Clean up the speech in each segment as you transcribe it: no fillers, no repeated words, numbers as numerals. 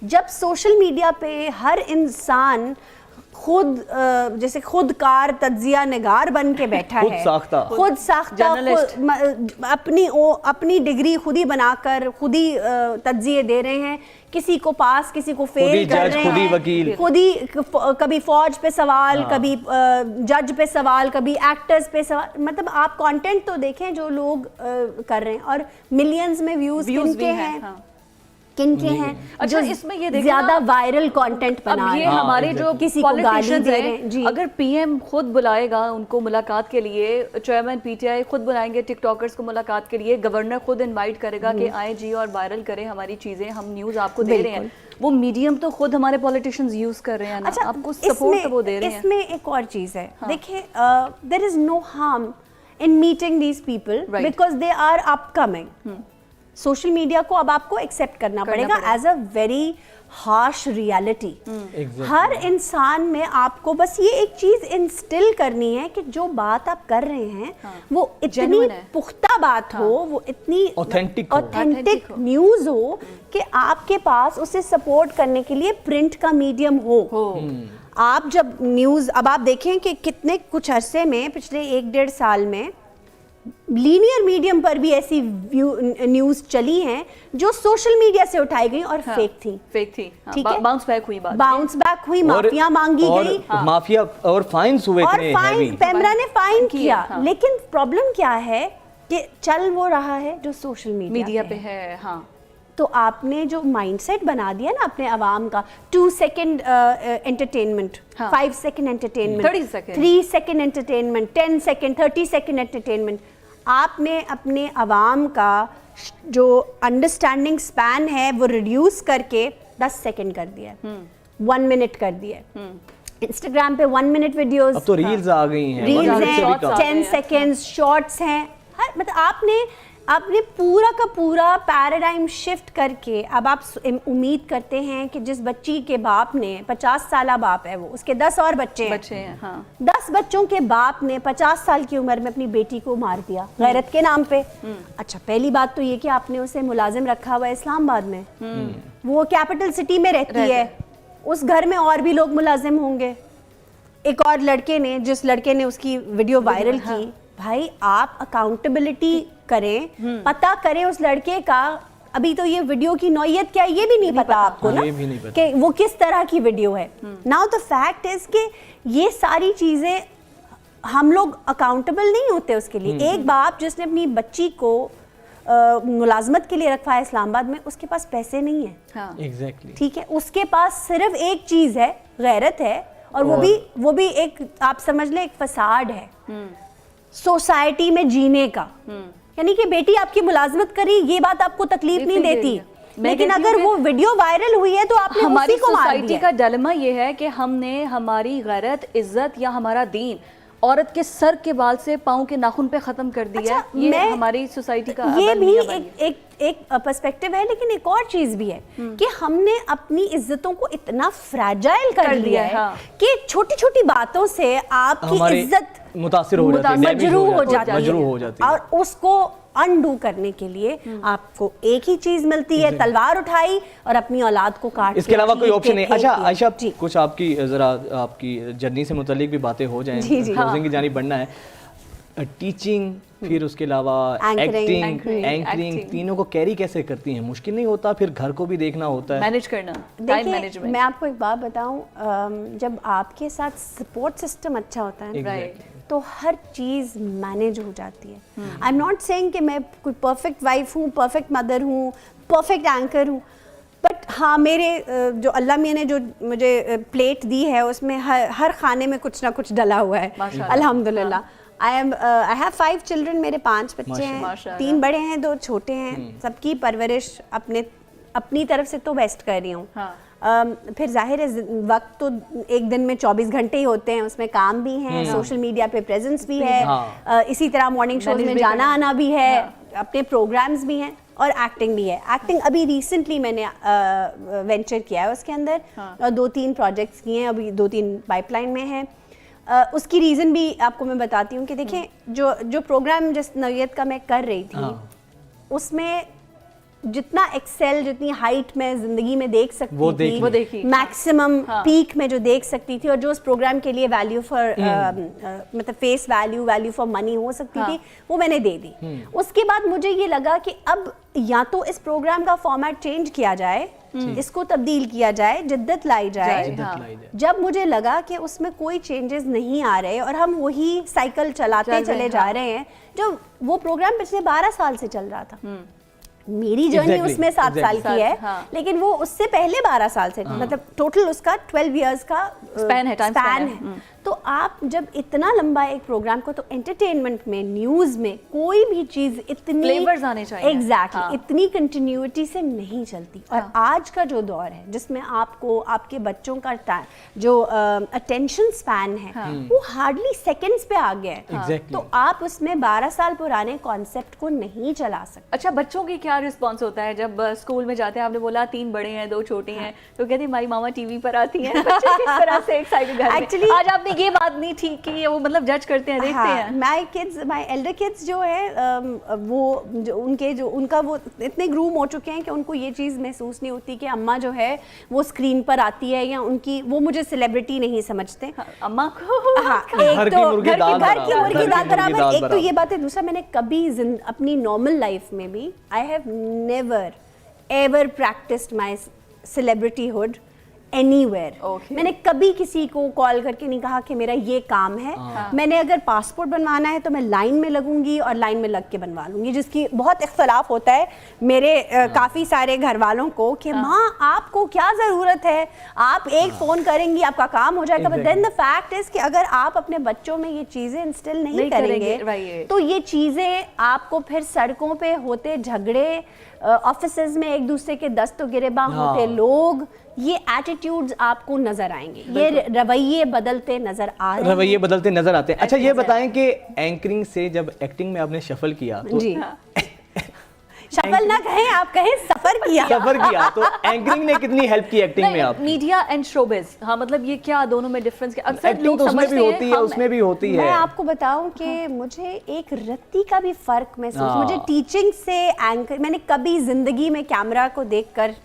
جب social media پہ ہر انسان خود جیسے خود کار تجزیہ نگار بن کے بیٹھا ہے, خود ساختہ اپنی ڈگری خود ہی بنا کر خود ہی تجزیے دے رہے ہیں, کسی کو پاس کسی کو فیل کر رہے ہیں, خود ہی کبھی فوج پہ سوال, کبھی جج پہ سوال, کبھی ایکٹرز پہ سوال. مطلب آپ کانٹینٹ تو دیکھیں جو لوگ کر رہے ہیں, اور ملینز میں ویوز کن کے ہیں, کن کے ہیں جو اس میں یہ زیادہ وائرل کانٹینٹ بنا رہے ہیں. یہ ہمارے جو پولیٹیشنز ہیں, اگر پی ایم خود بلائے گا ان کو ملاقات کے لیے, چیئرمین پی ٹی آئی خود بلائیں گے ٹک ٹاکرز کو ملاقات کے لیے, گورنر خود انوائٹ کرے گا کہ آئیں جی اور وائرل کریں ہماری چیزیں, ہم نیوز آپ کو دے رہے ہیں. وہ میڈیم تو خود ہمارے پولیٹیشنز یوز کر رہے ہیں نا, آپ کو سپورٹ تو وہ دے رہے ہیں. اس میں ایک اور چیز ہے, دیکھیں there is no harm in meeting these people because they are upcoming. Social media کو اب آپ کو ایکسیپٹ کرنا پڑے گا as a very harsh reality. ہر انسان میں آپ کو بس یہ ایک چیز انسٹل کرنی ہے کہ جو بات آپ کر رہے ہیں وہ اتنی پختہ بات ہو, وہ اتنی اوتھینٹک نیوز ہو کہ آپ کے پاس اسے سپورٹ کرنے کے لیے پرنٹ کا میڈیم ہو. آپ جب نیوز اب آپ دیکھیں کہ کتنے کچھ عرصے میں پچھلے 1-1.5 سال میں لینئر میڈیم پر بھی ایسی نیوز چلی ہیں جو سوشل میڈیا سے اٹھائی گئی اور فیک تھی, ٹھیک ہے, باؤنس بیک ہوئی, معافیاں مانگی گئی, مافیا اور فائنز ہوئے, اور پیمرا نے فائن کیا. لیکن پرابلم کیا ہے کہ چل وہ رہا ہے جو سوشل میڈیا پہ ہے. ہاں, تو آپ نے جو مائنڈ سیٹ بنا دیا نا اپنے عوام کا, 2 second entertainment, 5 second entertainment, 3 second entertainment, 10 second, 30 second entertainment, آپ نے اپنے عوام کا جو انڈرسٹینڈنگ سپین ہے وہ ریڈیوس کر کے 10 سیکنڈ کر دیا ہے, 1 منٹ کر دیا ہے. انسٹاگرام پہ 1 منٹ ویڈیوز, اب تو ریلز آ گئی ہیں, ریلز ہیں, 10 سیکنڈز شارٹس ہیں. مطلب آپ نے پورا کا پورا پیراڈائم شفٹ کر کے اب آپ امید کرتے ہیں کہ جس بچی کے باپ نے 50 سالہ باپ ہے, وہ اس کے 10 اور بچے ہیں, 10 بچوں کے باپ نے 50 سال کی عمر میں اپنی بیٹی کو مار دیا غیرت کے نام پہ. اچھا, پہلی بات تو یہ کہ آپ نے اسے ملازم رکھا ہوا ہے اسلام آباد میں, وہ کیپٹل سٹی میں رہتی ہے, اس گھر میں اور بھی لوگ ملازم ہوں گے. ایک اور لڑکے نے, جس لڑکے نے اس کی ویڈیو وائرل کی, بھائی آپ اکاؤنٹیبلٹی کریں, پتہ کریں اس لڑکے کا. ابھی تو یہ ویڈیو کی نوعیت کیا ہے یہ بھی نہیں پتا آپ کو نا, کہ وہ کس طرح کی ویڈیو ہے. ناؤ دا فیکٹ از کہ یہ ساری چیزیں ہم لوگ اکاؤنٹیبل نہیں ہوتے اس کے لیے. ایک باپ جس نے اپنی بچی کو ملازمت کے لیے رکھا ہے اسلام آباد میں, اس کے پاس پیسے نہیں ہیں, ٹھیک ہے, اس کے پاس صرف ایک چیز ہے, غیرت ہے, اور وہ بھی ایک آپ سمجھ لیں ایک فساد ہے سوسائٹی میں جینے کا. یعنی کہ بیٹی آپ کی ملازمت کری, یہ بات آپ کو تکلیف نہیں دیتی, لیکن اگر وہ ویڈیو وائرل ہوئی ہے تو آپ نے ہماری اسی کو مار دیا. سوسائٹی کا ڈائلیما یہ ہے کہ ہم نے ہماری غیرت, عزت یا ہمارا دین عورت کے سر کے بال سے پاؤں کے ناخن پہ ختم کر دیا ہے. یہ ہماری سوسائٹی کا یہ بھی ایک پرسپیکٹو ہے, لیکن ایک اور چیز بھی ہے کہ ہم نے اپنی عزتوں کو اتنا فریجائل کر لیا ہے کہ چھوٹی چھوٹی باتوں سے آپ کی عزت متاثر ہو جاتی ہے, مجروح ہو جاتی ہے, اور اس کو انڈو کرنے کے لیے آپ کو ایک ہی چیز ملتی ہے, تلوار اٹھائی اور اپنی اولاد کو کاٹ. اس کے علاوہ کوئی آپشن نہیں. اچھا عائشہ, کچھ آپ کی ذرا آپ کی جرنی سے متعلق بھی باتیں ہو جائیں, کلوزنگ کی جانب بڑھنا ہے. ٹیچنگ, پھر اس کے علاوہ ایکٹنگ, اینکرنگ, تینوں کو کیری کیسے کرتی ہیں؟ مشکل نہیں ہوتا؟ پھر گھر کو بھی دیکھنا ہوتا ہے, مینیج کرنا. دیکھیں میں آپ کو ایک بات بتاؤں, جب آپ کے ساتھ سپورٹ سسٹم اچھا ہوتا ہے تو ہر چیز مینیج ہو جاتی ہے. آئی ایم ناٹ سیئنگ کہ میں کوئی پرفیکٹ وائف ہوں, پرفیکٹ مدر ہوں, پرفیکٹ اینکر ہوں, بٹ ہاں میرے جو اللہ میاں نے جو مجھے پلیٹ دی ہے اس میں ہر کھانے میں کچھ نہ کچھ ڈلا ہوا ہے الحمدللہ. I have 5 children, میرے 5 بچے ہیں, 3 بڑے ہیں 2 چھوٹے ہیں, سب کی پرورش اپنی طرف سے تو بیسٹ کر رہی ہوں. پھر ظاہر ہے وقت تو ایک دن میں 24 گھنٹے ہی ہوتے ہیں, اس میں کام بھی ہیں, سوشل میڈیا پہ پریزنس بھی ہے, اسی طرح مارننگ شوز میں جانا آنا بھی ہے, اپنے پروگرامز بھی ہیں, اور ایکٹنگ بھی ہے. ایکٹنگ ابھی ریسنٹلی میں نے وینچر کیا ہے اس کے اندر, اور 2-3 پروجیکٹس کیے ہیں, ابھی 2-3 پائپ لائن میں ہیں. اس کی ریزن بھی آپ کو میں بتاتی ہوں کہ دیکھیں جو پروگرام جس نوعیت کا میں کر رہی تھی اس میں जितना एक्सेल, जितनी हाइट में ज़िंदगी में देख सकती वो थी, देखी मैक्सिमम पीक में जो देख सकती थी, और जो उस प्रोग्राम के लिए वैल्यू फॉर मतलब फेस वैल्यू फॉर मनी हो सकती थी, वो मैंने दे दी। उसके बाद मुझे ये लगा कि अब या तो इस प्रोग्राम का फॉर्मेट चेंज किया जाए, इसको तब्दील किया जाए, जिद्दत लाई जाए। जब मुझे लगा कि उसमें कोई चेंजेस नहीं आ रहे और हम वही साइकिल चलाते चले जा रहे हैं, जो वो प्रोग्राम पिछले 12 साल से चल रहा था। मेरी जर्नी उसमें 7 साल की है, लेकिन वो उससे पहले 12 साल से, मतलब टोटल उसका 12 इयर्स का स्पैन है। तो आप जब इतना लंबा एक प्रोग्राम को, तो एंटरटेनमेंट में, न्यूज़ में कोई भी चीज़ इतनी फ्लेवर्स आने चाहिए, एग्जैक्टली इतनी कंटिन्यूटी से नहीं चलती। और आज का जो दौर है जिसमें आपको आपके बच्चों का जो अटेंशन स्पैन है वो हार्डली सेकंड्स पे आ गया है, तो आप उसमें 12 साल पुराने कॉन्सेप्ट को नहीं चला सकते। अच्छा, बच्चों की क्या रिस्पॉन्स होता है जब स्कूल में जाते हैं? आपने बोला 3 बड़े हैं 2 छोटे हैं, तो कहते हैं हमारी मामा टीवी पर आती हैं, बच्चे किस तरह से एक्साइटेड हैं। एक्चुअली आज आपने ये बात नहीं ठीक की, वो मतलब जज करते हैं, देखते हैं। माय एल्डर किड्स जो है वो जो उनका वो इतने ग्रूम हो चुके हैं कि उनको ये चीज़ महसूस नहीं होती कि अम्मा जो है वो स्क्रीन पर आती है, या उनकी वो मुझे सेलिब्रिटी नहीं समझते। अम्मा को एक तो घर की मुर्गी दाल बराबर, एक तो ये बात है। दूसरा, मैंने कभी अपनी नॉर्मल लाइफ में भी I have never ever practised my celebrityhood anywhere. मैंने कभी किसी को कॉल करके नहीं कहा कि मेरा ये काम है। मैंने अगर पासपोर्ट बनवाना है तो मैं लाइन में लगूंगी और लाइन में लग के बनवा लूंगी, जिसकी बहुत इख्तलाफ होता है मेरे काफ़ी सारे घर वालों को कि माँ आपको क्या ज़रूरत है, आप एक फ़ोन करेंगी आपका काम हो जाएगा। But then the fact is कि अगर आप अपने बच्चों में ये चीज़ें इंस्टिल नहीं करेंगे तो ये चीज़ें आपको फिर सड़कों पे होते झगड़े, ऑफिसेज में एक दूसरे के दस्त गिरेबान होते लोग, ये एटीट्यूड्स आपको नजर आएंगे, ये रवैये बदलते नजर आते हैं। अच्छा, ये बताएं कि एंकरिंग से जब एक्टिंग में आपने शफल किया तो जी शफल ना कहें, आप कहें सफर किया तो एंकरिंग ने कितनी हेल्प की एक्टिंग में आप? मीडिया एंड शोबिज, हाँ मतलब ये क्या दोनों में डिफरेंस क्या? अक्सर लोग समझते हैं उसमें भी होती है। मैं आपको बताऊं कि मुझे एक रत्ती का भी फर्क महसूस, मुझे टीचिंग से एंकर, मैंने कभी जिंदगी में कैमरा को देखकर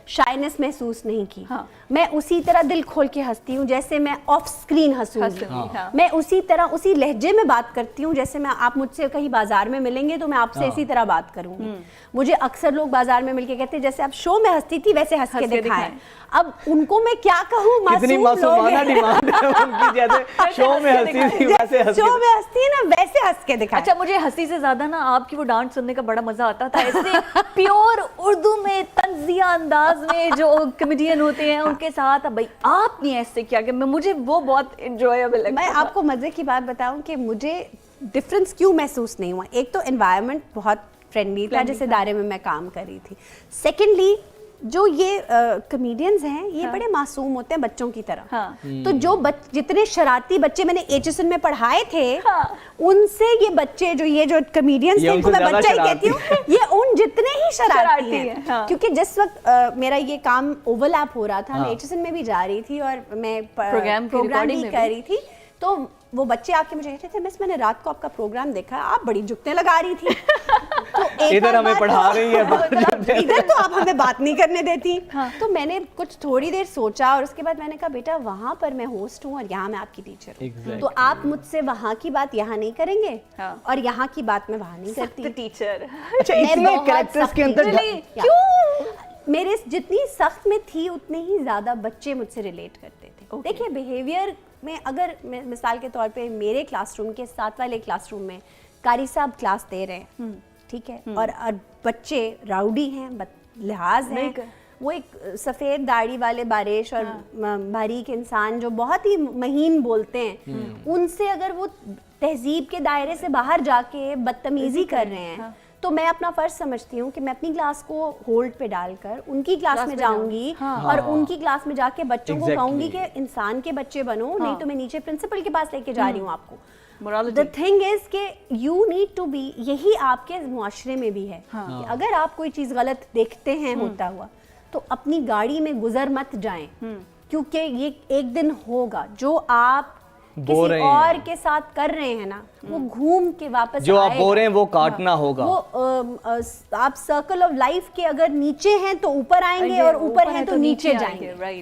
शाइनेस महसूस नहीं की। मैं उसी तरह दिल खोल के हंसती हूँ जैसे मैं ऑफ स्क्रीन हंसूंगी। मैं उसी तरह उसी लहजे में बात करती हूँ जैसे मैं, आप मुझसे कहीं बाजार में मिलेंगे तो मैं आपसे इसी तरह बात करूंगी। मुझे अक्सर लोग बाजार में मिलके कहते हैं जैसे आप शो में हंसती थी वैसे हंस के दिखाएं। अब उनको मैं क्या कहूँ, मासूमाना डिमांड है उनकी, जैसे शो में हंसती थी वैसे शो में हंसती है ना वैसे हंस के दिखाएं। अच्छा, मुझे हंसी से ज्यादा ना आपकी वो डांट सुनने का बड़ा मजा आता था, ऐसे प्योर उर्दू में तंजिया अंदाज में जो कॉमेडियन होते हैं उनके साथ। अब भाई आपने ऐसे किया कि मुझे वो बहुत एंजॉयबल लगता। मैं आपको मजे की बात बताऊं कि मुझे डिफरेंस क्यों महसूस नहीं हुआ। एक तो एनवायरनमेंट बहुत फ्रेंडली था जिस इदारे में मैं काम कर रही थी। सेकेंडली, जो ये कॉमेडियंस हैं ये बड़े मासूम होते हैं बच्चों की तरह। तो जो जितने शरारती बच्चे मैंने एचएसएन में पढ़ाए थे उनसे ये बच्चे जो कॉमेडियंस थे, उनको मैं बच्चा ही कहती हूँ, ये उन जितने ही शरारती हैं। क्योंकि जिस वक्त मेरा ये काम ओवरलैप हो रहा था, मैं एचएसएन में भी जा रही थी और मैं प्रोग्राम भी कर रही थी, तो वो बच्चे आके मुझे कहते थे मिस मैंने रात को आपका प्रोग्राम देखा, आप बड़ी जुगते लगा रही थी। तो इधर हमें पढ़ा रही है, इधर तो आप हमें बात नहीं करने देती। तो मैंने कुछ थोड़ी देर सोचा और उसके बाद मैंने कहा बेटा वहाँ पर मैं होस्ट हूँ और यहाँ मैं आपकी टीचर हूँ, तो आप मुझसे वहाँ की बात यहाँ नहीं करेंगे और यहाँ की बात मैं वहाँ नहीं करती। टीचर अच्छा, इसलिए कैरेक्टर्स के अंदर क्यों मेरे जितनी सख्त में थी उतने ही ज्यादा बच्चे मुझसे रिलेट करते थे। देखिए बिहेवियर में, अगर मिसाल के तौर पे मेरे क्लासरूम के साथ वाले क्लासरूम में कारी साहब क्लास दे रहे हैं, ठीक है, और बच्चे राउडी हैं, लिहाज हैं, वो एक सफ़ेद दाढ़ी वाले बारिश और बारीक इंसान जो बहुत ही महीन बोलते हैं, उनसे अगर वो तहजीब के दायरे से बाहर जाके बदतमीजी कर रहे हैं, तो मैं अपना फर्ज समझती हूँ कि मैं अपनी क्लास को होल्ड पे डालकर उनकी क्लास में जाऊंगी और उनकी क्लास में जाके बच्चों को कहूंगी कि इंसान के बच्चे बनो, नहीं तो मैं नीचे प्रिंसिपल के पास लेके जा रही हूँ आपको। द थिंग इज के यू नीड टू बी, यही आपके मुआशरे में भी है कि अगर आप कोई चीज गलत देखते हैं होता हुआ तो अपनी गाड़ी में गुजर मत जाएं, क्योंकि ये एक दिन होगा जो आप किसी और के साथ कर रहे हैं ना, वो घूम के वापस जो आप बोल रहे हैं वो काटना होगा। वो आप सर्कल ऑफ लाइफ के अगर नीचे हैं तो ऊपर आएंगे और ऊपर हैं तो नीचे जाएंगे।